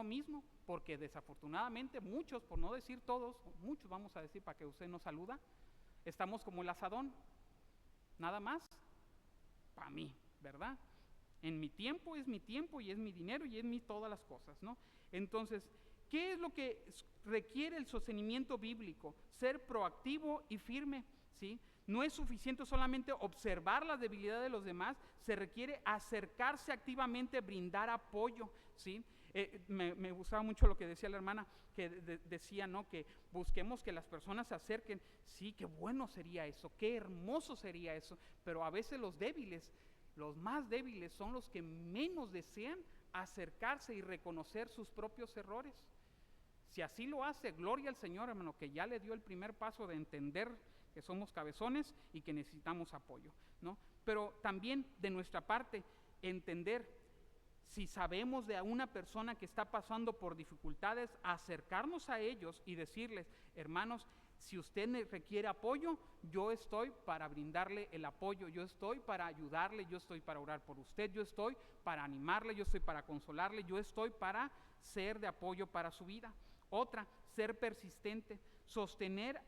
mismo, porque desafortunadamente muchos, por no decir todos, muchos vamos a decir para que usted nos saluda, estamos como el asadón, nada más para mí, ¿verdad? En mi tiempo es mi tiempo y es mi dinero y es mi todas las cosas, ¿no? Entonces, ¿qué es lo que requiere el sostenimiento bíblico? Ser proactivo y firme, ¿sí? No es suficiente solamente observar la debilidad de los demás, se requiere acercarse activamente, brindar apoyo, ¿sí? Me gustaba mucho lo que decía la hermana, que decía, ¿no?, que busquemos que las personas se acerquen. Sí, qué bueno sería eso, qué hermoso sería eso, pero a veces los débiles, los más débiles son los que menos desean acercarse y reconocer sus propios errores. Si así lo hace, gloria al Señor, hermano, que ya le dio el primer paso de entender que somos cabezones y que necesitamos apoyo, ¿no? Pero también de nuestra parte, entender, si sabemos de una persona que está pasando por dificultades, acercarnos a ellos y decirles, hermanos, si usted requiere apoyo, yo estoy para brindarle el apoyo, yo estoy para ayudarle, yo estoy para orar por usted, yo estoy para animarle, yo estoy para consolarle, yo estoy para ser de apoyo para su vida. Otra, ser persistente. Sostener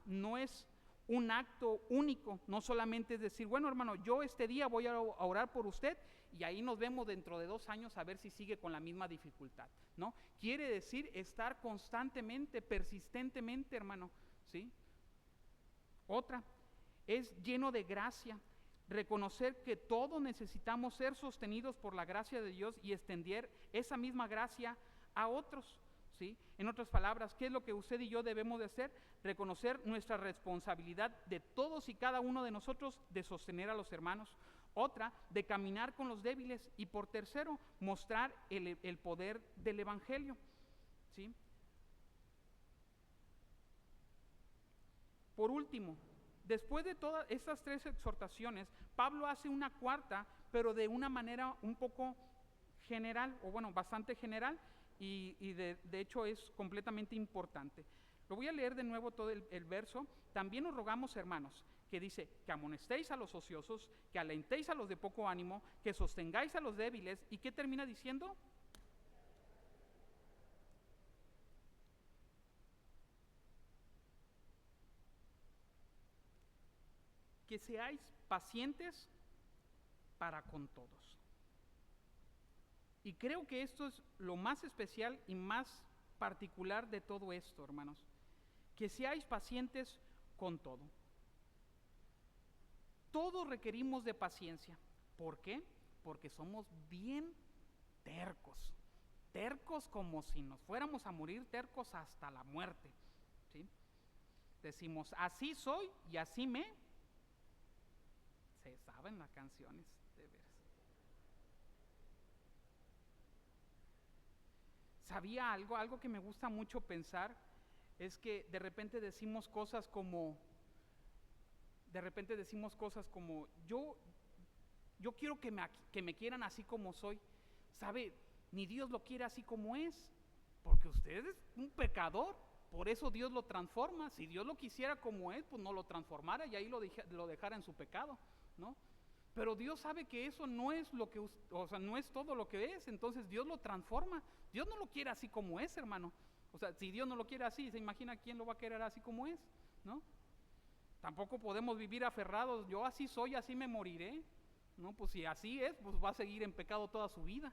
no es un acto único, no solamente es decir, bueno, hermano, yo este día voy a orar por usted y ahí nos vemos dentro de 2 años a ver si sigue con la misma dificultad, ¿no? Quiere decir estar constantemente, persistentemente, hermano, ¿sí? Otra, es lleno de gracia, reconocer que todos necesitamos ser sostenidos por la gracia de Dios y extender esa misma gracia a otros, ¿sí? En otras palabras, ¿qué es lo que usted y yo debemos de hacer? Reconocer nuestra responsabilidad de todos y cada uno de nosotros de sostener a los hermanos. Otra, de caminar con los débiles. Y por tercero, mostrar el poder del Evangelio, ¿sí? Por último, después de todas estas 3 exhortaciones, Pablo hace una cuarta, pero de una manera un poco general, o bueno, bastante general, y de hecho es completamente importante. Lo voy a leer de nuevo todo el verso. También os rogamos, hermanos, que dice, que amonestéis a los ociosos, que alentéis a los de poco ánimo, que sostengáis a los débiles. ¿Y qué termina diciendo? Que seáis pacientes para con todos. Y creo que esto es lo más especial y más particular de todo esto, hermanos. Que seáis pacientes con todo. Todos requerimos de paciencia. ¿Por qué? Porque somos bien tercos. Tercos como si nos fuéramos a morir, tercos hasta la muerte, ¿sí? Decimos, así soy y así me. Se saben las canciones, de veras. ¿Sabía algo que me gusta mucho pensar? Es que de repente decimos cosas como, yo quiero que me quieran así como soy. ¿Sabe? Ni Dios lo quiere así como es, porque usted es un pecador, por eso Dios lo transforma. Si Dios lo quisiera como es, pues no lo transformara y ahí lo dejara en su pecado, ¿no? Pero Dios sabe que eso no es lo que, o sea, no es todo lo que es, entonces Dios lo transforma. Dios no lo quiere así como es, hermano. O sea, si Dios no lo quiere así, ¿se imagina quién lo va a querer así como es? ¿No? Tampoco podemos vivir aferrados, yo así soy, así me moriré. No, pues si así es, pues va a seguir en pecado toda su vida.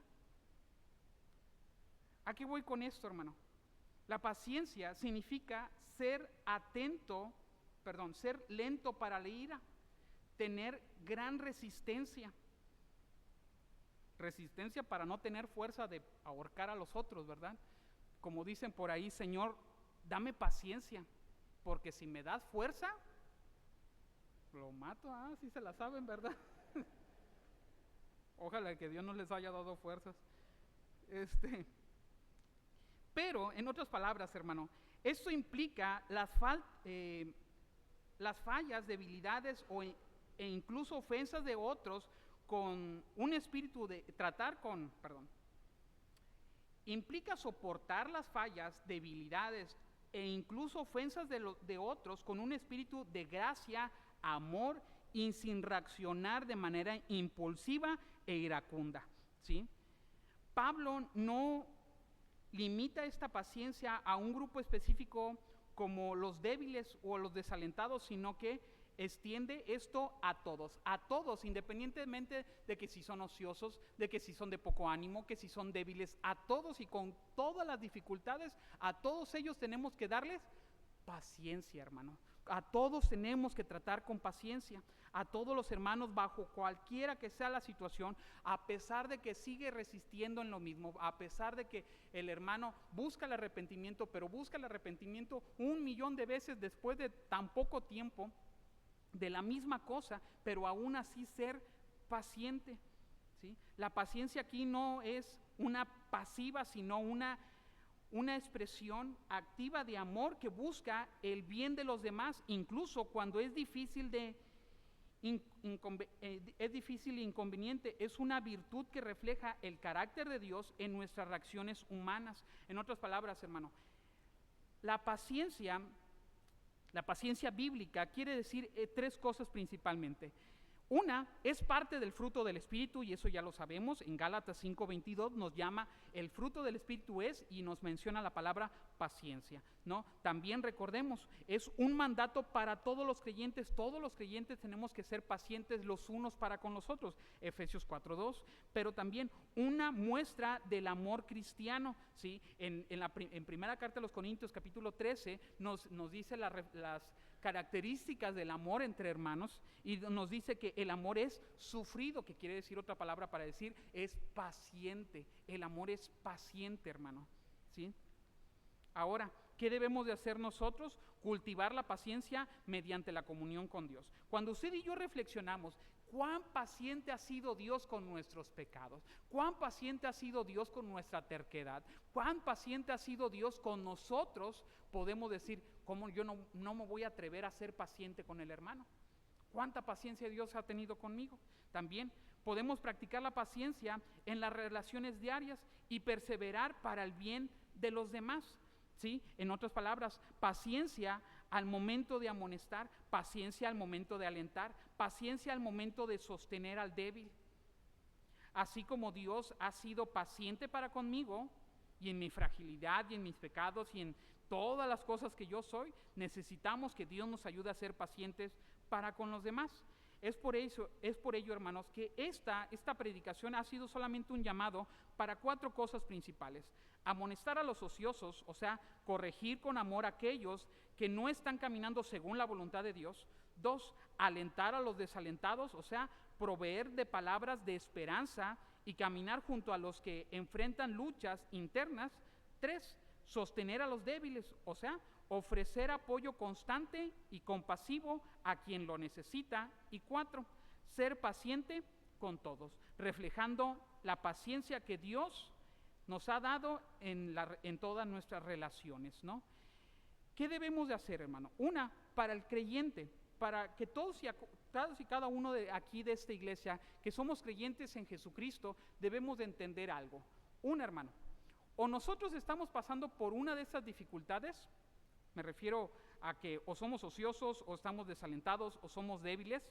¿A qué voy con esto, hermano? La paciencia significa ser lento para la ira, tener gran resistencia para no tener fuerza de ahorcar a los otros, ¿verdad? Como dicen por ahí, Señor, dame paciencia, porque si me das fuerza, lo mato. Sí se la saben, ¿verdad? Ojalá que Dios no les haya dado fuerzas. Pero, en otras palabras, hermano, esto implica las fallas, debilidades e incluso ofensas de otros con un espíritu de implica soportar las fallas, debilidades e incluso ofensas de otros con un espíritu de gracia, amor y sin reaccionar de manera impulsiva e iracunda, ¿sí? Pablo no limita esta paciencia a un grupo específico como los débiles o los desalentados, sino que extiende esto a todos, independientemente de que si son ociosos, de que si son de poco ánimo, que si son débiles, a todos y con todas las dificultades, a todos ellos tenemos que darles paciencia, hermano. A todos tenemos que tratar con paciencia, a todos los hermanos bajo cualquiera que sea la situación, a pesar de que sigue resistiendo en lo mismo, a pesar de que el hermano busca el arrepentimiento, pero busca el arrepentimiento 1,000,000 de veces después de tan poco tiempo, de la misma cosa, pero aún así ser paciente, ¿sí? La paciencia aquí no es una pasiva, sino una expresión activa de amor que busca el bien de los demás, incluso cuando es difícil e inconveniente. Es una virtud que refleja el carácter de Dios en nuestras reacciones humanas. En otras palabras, hermano, la paciencia bíblica quiere decir 3 cosas principalmente. Una, es parte del fruto del Espíritu, y eso ya lo sabemos. En Gálatas 5:22 nos llama, el fruto del Espíritu es, y nos menciona la palabra paciencia, ¿no? También recordemos, es un mandato para todos los creyentes tenemos que ser pacientes los unos para con los otros, Efesios 4:2, pero también una muestra del amor cristiano, ¿sí? En primera carta de los Corintios, capítulo 13, nos dice las características del amor entre hermanos, y nos dice que el amor es sufrido, que quiere decir otra palabra para decir es paciente. El amor es paciente, hermano, ¿sí? Ahora, ¿qué debemos de hacer nosotros? Cultivar la paciencia mediante la comunión con Dios. Cuando usted y yo reflexionamos, ¿cuán paciente ha sido Dios con nuestros pecados? ¿Cuán paciente ha sido Dios con nuestra terquedad? ¿Cuán paciente ha sido Dios con nosotros? Podemos decir, ¿cómo yo no me voy a atrever a ser paciente con el hermano? ¿Cuánta paciencia Dios ha tenido conmigo? También podemos practicar la paciencia en las relaciones diarias y perseverar para el bien de los demás, ¿sí? En otras palabras, paciencia al momento de amonestar, paciencia al momento de alentar, paciencia al momento de sostener al débil. Así como Dios ha sido paciente para conmigo, y en mi fragilidad y en mis pecados y en todas las cosas que yo soy, necesitamos que Dios nos ayude a ser pacientes para con los demás. Es por ello, hermanos, que esta predicación ha sido solamente un llamado para 4 cosas principales: amonestar a los ociosos, o sea, corregir con amor a aquellos que no están caminando según la voluntad de Dios. 2, alentar a los desalentados, o sea, proveer de palabras de esperanza y caminar junto a los que enfrentan luchas internas. 3, sostener a los débiles, o sea, ofrecer apoyo constante y compasivo a quien lo necesita. Y 4, ser paciente con todos, reflejando la paciencia que Dios nos ha dado en todas nuestras relaciones, ¿no? ¿Qué debemos de hacer, hermano? Una, para el creyente, para que todos y cada uno de aquí de esta iglesia, que somos creyentes en Jesucristo, debemos de entender algo. Una, hermano, o nosotros estamos pasando por una de estas dificultades, me refiero a que o somos ociosos, o estamos desalentados, o somos débiles,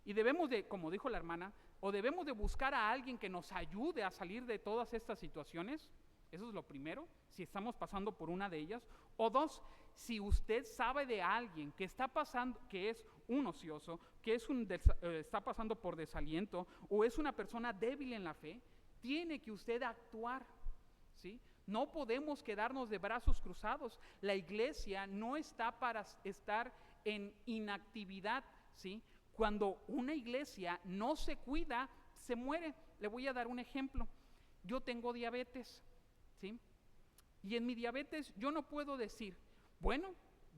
y debemos de, como dijo la hermana, o debemos de buscar a alguien que nos ayude a salir de todas estas situaciones. Eso es lo primero, si estamos pasando por una de ellas. O 2, si usted sabe de alguien que está pasando, que es un ocioso, que está pasando por desaliento, o es una persona débil en la fe, tiene que usted actuar, ¿sí? No podemos quedarnos de brazos cruzados. La iglesia no está para estar en inactividad, ¿sí? Cuando una iglesia no se cuida, se muere. Le voy a dar un ejemplo. Yo tengo diabetes, ¿sí? Y en mi diabetes yo no puedo decir, bueno,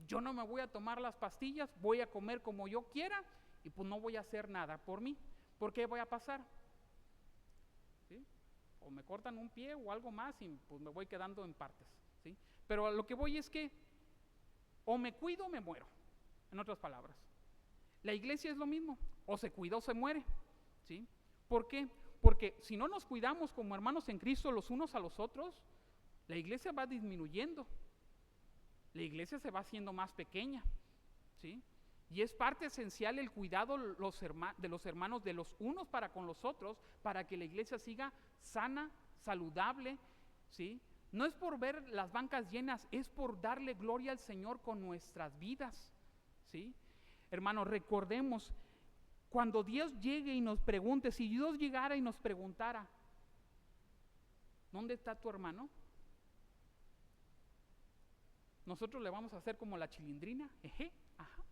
yo no me voy a tomar las pastillas, voy a comer como yo quiera y pues no voy a hacer nada por mí. ¿Por qué voy a pasar? ¿Sí? O me cortan un pie o algo más y pues me voy quedando en partes, ¿sí? Pero a lo que voy es que o me cuido o me muero, en otras palabras. La iglesia es lo mismo, o se cuida o se muere, ¿sí? ¿Por qué? Porque si no nos cuidamos como hermanos en Cristo los unos a los otros, la iglesia va disminuyendo, la iglesia se va haciendo más pequeña, ¿sí? Y es parte esencial el cuidado de los hermanos de los unos para con los otros, para que la iglesia siga sana, saludable, ¿sí? No es por ver las bancas llenas, es por darle gloria al Señor con nuestras vidas, ¿sí? Hermanos, recordemos, cuando Dios llegue y nos pregunte, si Dios llegara y nos preguntara, ¿dónde está tu hermano? Nosotros le vamos a hacer como la chilindrina, ajá.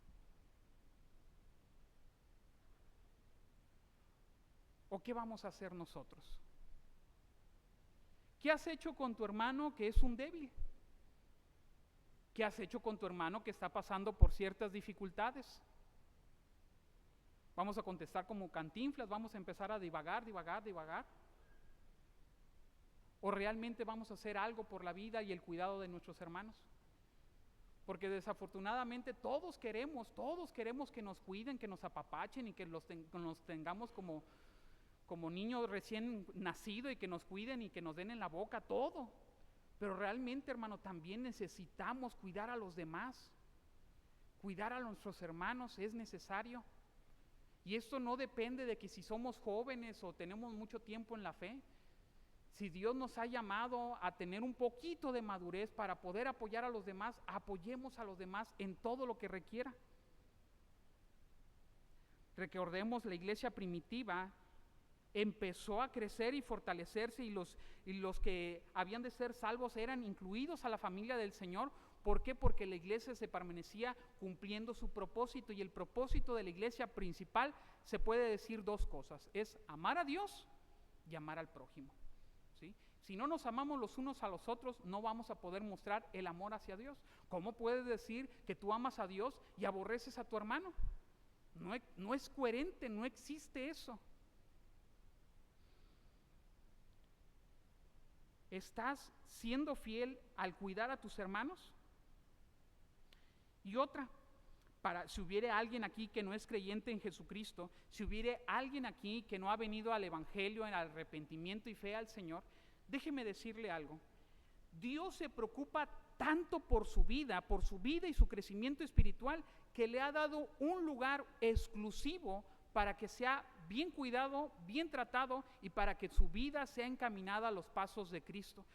¿O qué vamos a hacer nosotros? ¿Qué has hecho con tu hermano que es un débil? ¿Qué has hecho con tu hermano que está pasando por ciertas dificultades? Vamos a contestar como Cantinflas, vamos a empezar a divagar. ¿O realmente vamos a hacer algo por la vida y el cuidado de nuestros hermanos? Porque desafortunadamente todos queremos que nos cuiden, que nos apapachen y que nos tengamos como niños recién nacidos y que nos cuiden y que nos den en la boca todo. Pero realmente, hermano, también necesitamos cuidar a los demás. Cuidar a nuestros hermanos es necesario. Y esto no depende de que si somos jóvenes o tenemos mucho tiempo en la fe. Si Dios nos ha llamado a tener un poquito de madurez para poder apoyar a los demás, apoyemos a los demás en todo lo que requiera. Recordemos, la iglesia primitiva empezó a crecer y fortalecerse, y los que habían de ser salvos eran incluidos a la familia del Señor. ¿Por qué? Porque la iglesia se permanecía cumpliendo su propósito, y el propósito de la iglesia principal se puede decir 2 cosas: es amar a Dios y amar al prójimo, ¿sí? Si no nos amamos los unos a los otros, no vamos a poder mostrar el amor hacia Dios. ¿Cómo puedes decir que tú amas a Dios y aborreces a tu hermano? No es coherente, no existe eso. ¿Estás siendo fiel al cuidar a tus hermanos? Y otra, si hubiere alguien aquí que no es creyente en Jesucristo, si hubiere alguien aquí que no ha venido al Evangelio, en arrepentimiento y fe al Señor, déjeme decirle algo. Dios se preocupa tanto por su vida y su crecimiento espiritual, que le ha dado un lugar exclusivo para que sea bien cuidado, bien tratado, y para que su vida sea encaminada a los pasos de Cristo.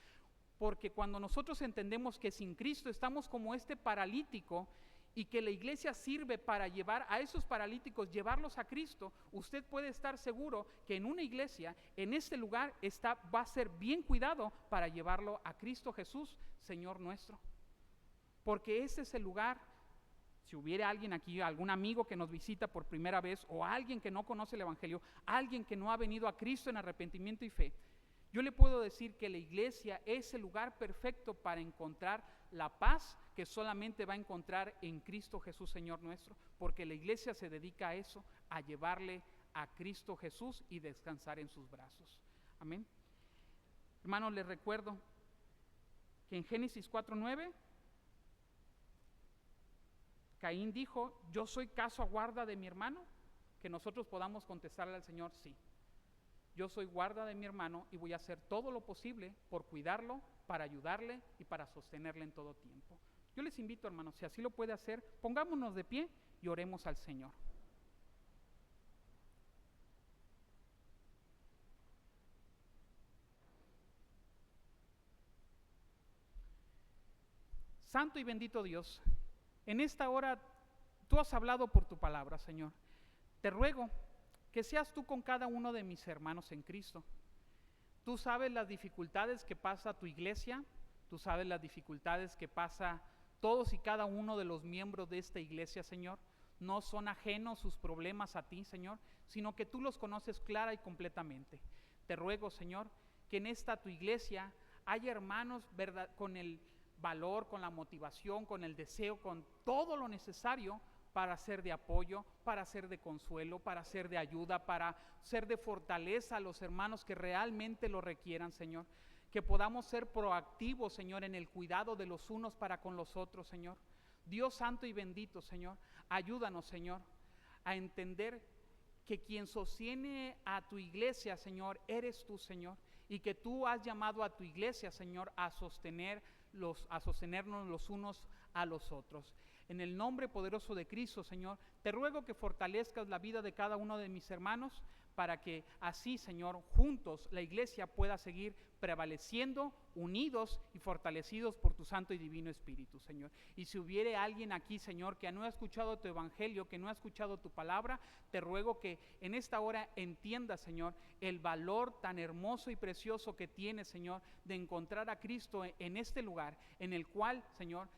Porque cuando nosotros entendemos que sin Cristo estamos como este paralítico, y que la iglesia sirve para llevar a esos paralíticos, llevarlos a Cristo, usted puede estar seguro que en una iglesia, en este lugar, va a ser bien cuidado para llevarlo a Cristo Jesús, Señor nuestro. Porque ese es el lugar. Si hubiera alguien aquí, algún amigo que nos visita por primera vez, o alguien que no conoce el Evangelio, alguien que no ha venido a Cristo en arrepentimiento y fe, yo le puedo decir que la iglesia es el lugar perfecto para encontrar la paz que solamente va a encontrar en Cristo Jesús, Señor nuestro, porque la iglesia se dedica a eso, a llevarle a Cristo Jesús y descansar en sus brazos. Amén. Hermanos, les recuerdo que en Génesis 4:9, Caín dijo: yo soy caso a guarda de mi hermano. Que nosotros podamos contestarle al Señor: sí, yo soy guarda de mi hermano y voy a hacer todo lo posible por cuidarlo, para ayudarle y para sostenerle en todo tiempo. Yo les invito, hermanos, si así lo puede hacer, pongámonos de pie y oremos al Señor. Santo y bendito Dios, en esta hora tú has hablado por tu palabra, Señor. Te ruego que seas tú con cada uno de mis hermanos en Cristo. Tú sabes las dificultades que pasa tu iglesia, tú sabes las dificultades que pasa todos y cada uno de los miembros de esta iglesia, Señor. No son ajenos sus problemas a ti, Señor, sino que tú los conoces clara y completamente. Te ruego, Señor, que en esta tu iglesia haya hermanos, ¿verdad?, con el valor, con la motivación, con el deseo, con todo lo necesario para ser de apoyo, para ser de consuelo, para ser de ayuda, para ser de fortaleza a los hermanos que realmente lo requieran, Señor. Que podamos ser proactivos, Señor, en el cuidado de los unos para con los otros, Señor. Dios santo y bendito, Señor, ayúdanos, Señor, a entender que quien sostiene a tu iglesia, Señor, eres tú, Señor, y que tú has llamado a tu iglesia, Señor, a sostenernos los unos a los otros. En el nombre poderoso de Cristo, Señor, te ruego que fortalezcas la vida de cada uno de mis hermanos, para que así, Señor, juntos la iglesia pueda seguir prevaleciendo, unidos y fortalecidos por tu santo y divino Espíritu, Señor. Y si hubiere alguien aquí, Señor, que no ha escuchado tu evangelio, que no ha escuchado tu palabra, te ruego que en esta hora entienda, Señor, el valor tan hermoso y precioso que tiene, Señor, de encontrar a Cristo en este lugar, en el cual, Señor,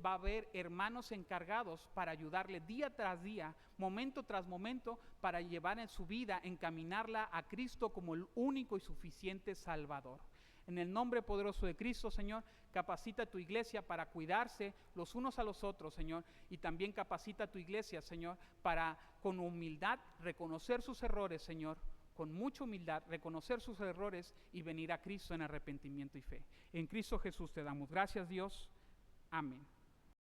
va a haber hermanos encargados para ayudarle día tras día, momento tras momento, para llevar en su vida, encaminarla a Cristo como el único y suficiente Salvador. En el nombre poderoso de Cristo, Señor, capacita a tu iglesia para cuidarse los unos a los otros, Señor, y también capacita a tu iglesia, Señor, para con humildad reconocer sus errores, Señor, con mucha humildad reconocer sus errores y venir a Cristo en arrepentimiento y fe. En Cristo Jesús te damos gracias, Dios. Amén.